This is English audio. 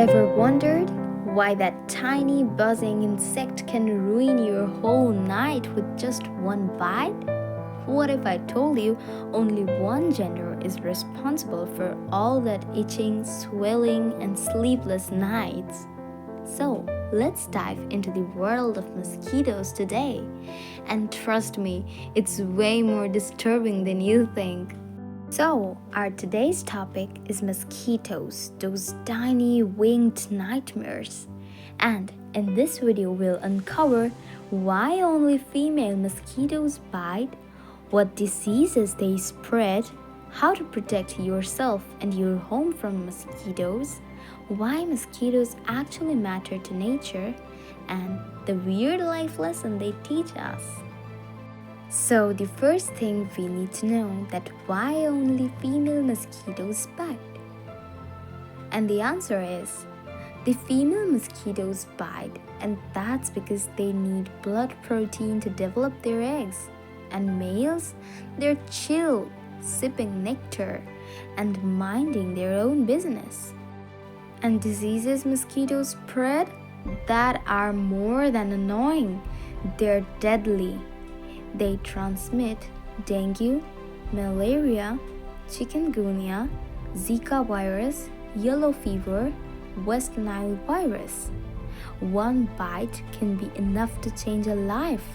Ever wondered why that tiny buzzing insect can ruin your whole night with just one bite? What if I told you only one gender is responsible for all that itching, swelling, and sleepless nights? So, let's dive into the world of mosquitoes today. And trust me, it's way more disturbing than you think. So, our today's topic is mosquitoes, those tiny winged nightmares. And in this video, we'll uncover why only female mosquitoes bite, what diseases they spread, how to protect yourself and your home from mosquitoes, why mosquitoes actually matter to nature, and the weird life lesson they teach us. So the first thing we need to know that why only female mosquitoes bite? And the answer is the female mosquitoes bite, and that's because they need blood protein to develop their eggs. And males, they're chill, sipping nectar and minding their own business. And diseases mosquitoes spread that are more than annoying, they're deadly. They transmit dengue, malaria, chikungunya, Zika virus, yellow fever, West Nile virus. One bite can be enough to change a life.